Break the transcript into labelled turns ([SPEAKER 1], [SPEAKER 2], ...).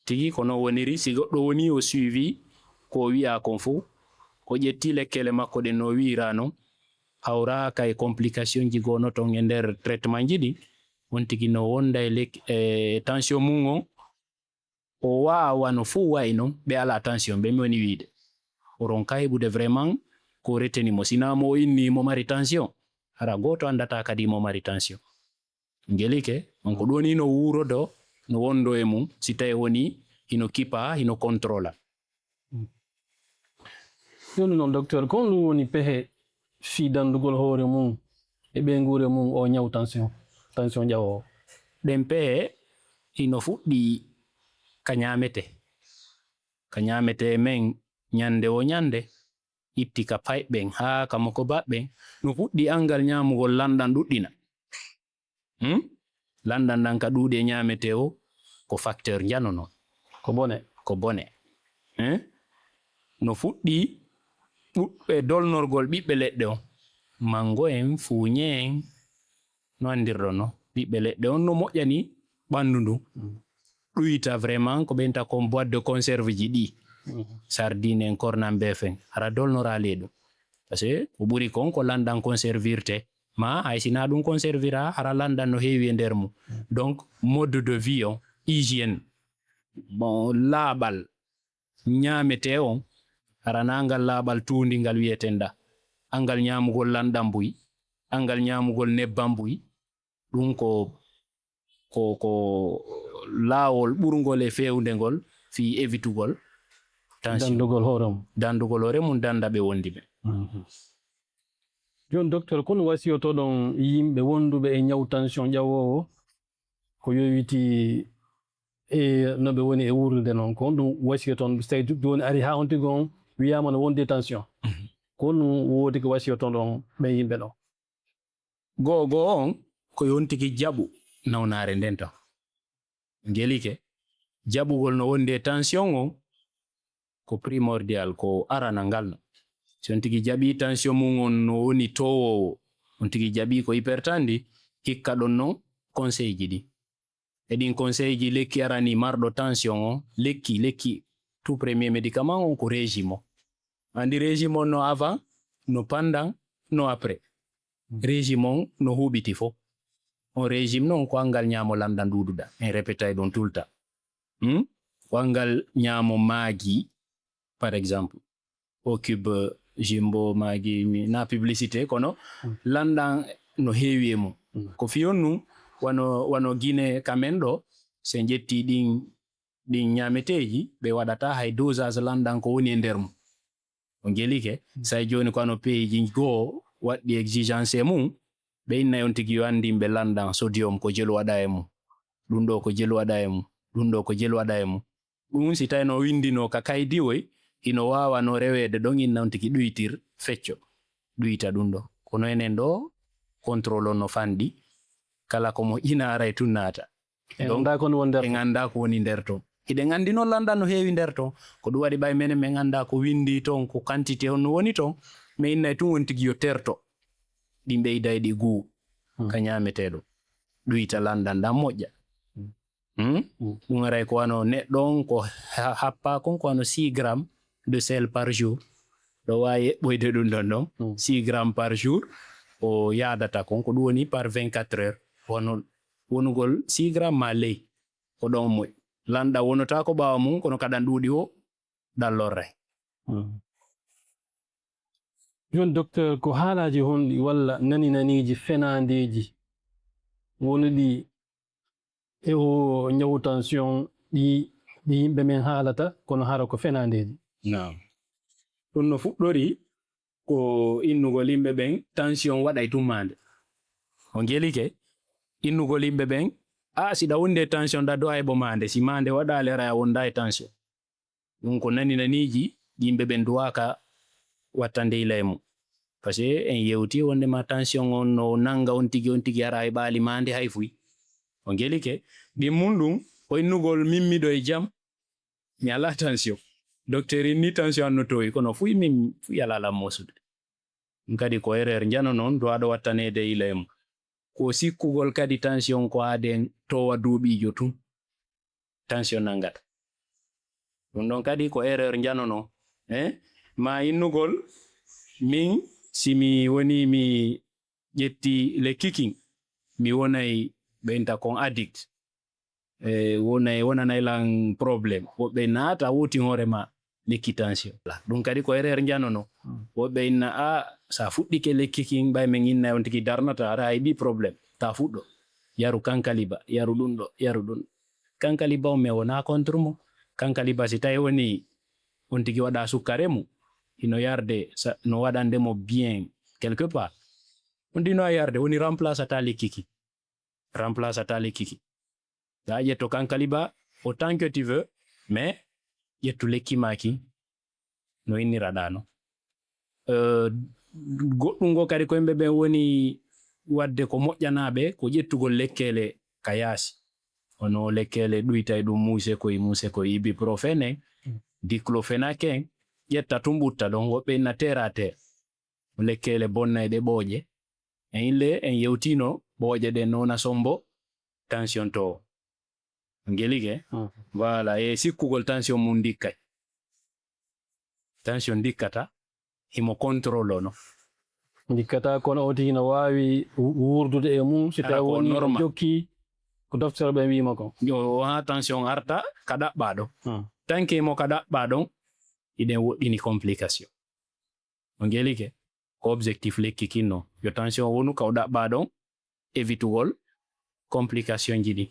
[SPEAKER 1] tigi kono woniri si goɗɗo woni o suivi ko wi'a kon fu o ƴetti lekkele makko ɗe no wi'irano hawra kay complication ji gono ton e nder traitement ji ɗi on tigi no wonda e tension mum on o wawano fu wayi non ɓe ala tension ɓe mi woni wiide oron ka heɓude vraiment ko retenimo sinamo o inni mo mari tension hara goto andata kadi mo mari tension gelike on ko ɗoni no wurodo no wondo e mum si tawi woni hino kipa hino controla.
[SPEAKER 2] Joni noon docteur kon ɗum woni pehe fiidandugol hoore mum e ɓeygure mum o ñaw tension ƴawowo?
[SPEAKER 1] ɗen pehe hino fuɗɗi ka ñamete men ñande o ñande itti ka payɓen haa ka moko baɓɓen no fuɗɗi angal ñamugol lanɗan ɗuɗɗina lanɗan ɗan ka ɗuuɗe ñamete o ko facteur janono ko bone no fuɗɗi ɗuɗɓe dolnorgol ɓiɓɓe leɗɗe on mango en fuuñe en no andirɗon no ɓiɓɓe leɗɗe on no moƴƴani ɓanndu ndun ɗuyita vraiment ko ɓenta kon boîte de conserve ji ɗi sardine en cornan beef en hara dolnorale ɗum par ce que ko ɓuri kon ko lanɗan conservirte ma hay sina ɗum conservira hara lanɗan no heewi e nder mum donc mode de vie on hygiène bon laaɓal ñamete on harana ngal laaɓal tuundi ngal wiyeten ɗa angal ñamugol lanɗan mbuyi angal ñamugol nebban mbuyi ɗum ko laawol ɓurgol e fewndegol fi evitugol dandugol hoore mum danda ɓe wondi ɓe.
[SPEAKER 2] Joni docteur kono wasiyotoɗon yimɓe wonduɓe e ñaw tension ƴawowo ko yowiti e no ɓe woni e wurde noon ko ɗum wasiyoton so tawi joni ari ha on tigi on wiyama no wondi tension ko ɗum woodi ko wasiyotoɗon ɓe yimɓe ɗo?
[SPEAKER 1] Goo on ko yon tigi jaɓu nawnare nden tan gelike jaɓugol no wondi e tension on ko primordial ko arana ngal no si on tigi jaɓi tension mum on no woni towowo on tigi jaɓi ko hypertandi hikka ɗon non conseil ji ɗi eɗin conseil ji lekki arani marɗo tension on lekki tout premier médicament on ko régime o andi régime on no avant no pendant no après régime on no huɓiti fof on régime noon ko angal ñaamo lanɗan nduduɗa en répétay ɗon tout le temps ko angal ñaamo maagi par exemple au cube jimbo maagi na publicité kono lanɗan no heewi e mum ko fiyon num wano Guinée kamen ɗo se jetti ɗin ñameteji ɓe waɗata hay dosage lanɗan ko woni e nder mum o gelike say joni ko ano pays goo waɗɗi exigence e mum ɓe innay on tigi yo andinɓe lanɗan sodium ko jelu waɗa e mum ɗum ɗo ko jelu waɗa e mum ɗum ɗo ko jelu waɗa e mum ɗum si tawi no windino ka kaydiwoy hino wawa no rewede ɗon inna on tigi ɗuytir fecco ɗuyita ɗum ɗo kono enen ɗo contrôle on no fanɗi kala komo ina ara e tunnata
[SPEAKER 2] en anda
[SPEAKER 1] ko woni nder ton hiɗen andi noon lanɗan no heewi nder ton ko ɗum waɗi ɓay menen min anda ko windi ton ko quantité on no woni ton mi innay tun won tigi yo terto ɗi ɓeyda e ɗi guu ka ñameteɗo ɗuyita lanɗan ɗan moƴƴa ɗum aray ko wano neɗɗo on ko happa kon ko wano 6 grammes de sel par jour ɗo wawi eɓɓoyde ɗum ɗon ɗon 6 grammes par jour o yadata kon ko ɗum woni par 24 heures wono wonugol 6 grammes ma ley ko ɗon moƴ lanɗa wonota ko ɓawa mum kono kaɗan ɗuuɗi o ɗallorray.
[SPEAKER 2] Joni docteur ko haalaji honɗi walla naniji fenandeji wonuɗi e o ñawu tension ɗi yimɓe men haalata kono hara ko fenandeji?
[SPEAKER 1] ɗum no fuɗɗori ko innugol yimɓe ɓen tension waɗay tummande o gelike innugol yimɓe ɓen siɗa wondi e tension ɗa do a heɓo mande si mande waɗale ara a wonda e tension ɗum ko naniji yimɓe ɓen duwaka wattande ila e mum par ce que en yewti wondema tension on no nanga on tigi ara e ɓaali mande hay fuy o gelike ɗin mum ɗum ko innugol mimmiɗo e jam mi ala tension docteur inni tension an no towi kono fuy min fuy ala mosude ɗum kadi ko erreur jano noon duwaɗo wattanede ila e mum ko sikkugol kadi tension ko aden towa duuɓijo tun tension nangata ɗum ɗon kadi ko erreur janono ma innugol min simi woni mi ƴetti lekki kin mi wonay ɓenta kon addict wonanay lan probléme woɓɓe naata wuti hoorema lekki tension ɗum kadi ko erreur janono woɓɓe inna sa fuɗɗike lekki kin ɓay min inna on tigi darnata ara heɓi probléme ta fuɗɗo yaru kankaliba yaru ɗum ɗo kankaliba o me wona contre mo kankaliba si tawi woni on tigi waɗa sukkare mum ino yarde no waɗande mo bien quelque part on dino a yarde woni remplace ata lekki ki da ƴetto kankaliba autant que tu veux mais ƴettu lekki maki no inniraɗano goɗɗum go kadi ko yimɓe ɓe woni wadde ko moƴƴanaɓe ko ƴettugol lekkele ka yaasi hono lekkele ɗuytay ɗum muse koye ibuprofene diclofenac en ƴetta tum ɓutta ɗon woɓɓe inna terre à terre lekkele bonnayɗe ɓooƴe en yewtino ɓooƴe ɗen nona sombo tension to ngelike voilà e sikkugol tension mum dikkata himo contrôle ono
[SPEAKER 2] dikkata kono o tigi no wawi wurdude e mum si tawi woni jokki ko docteur ɓe wima ko
[SPEAKER 1] ha tension arta ka ɗaɓɓa ɗon tanke mo ka ɗaɓɓa ɗon iɗen woɗɗini complication o ngelike ko objectif lekki kinno yo tension wonu ka o ɗaɓɓa ɗon évitugol complication ji ɗi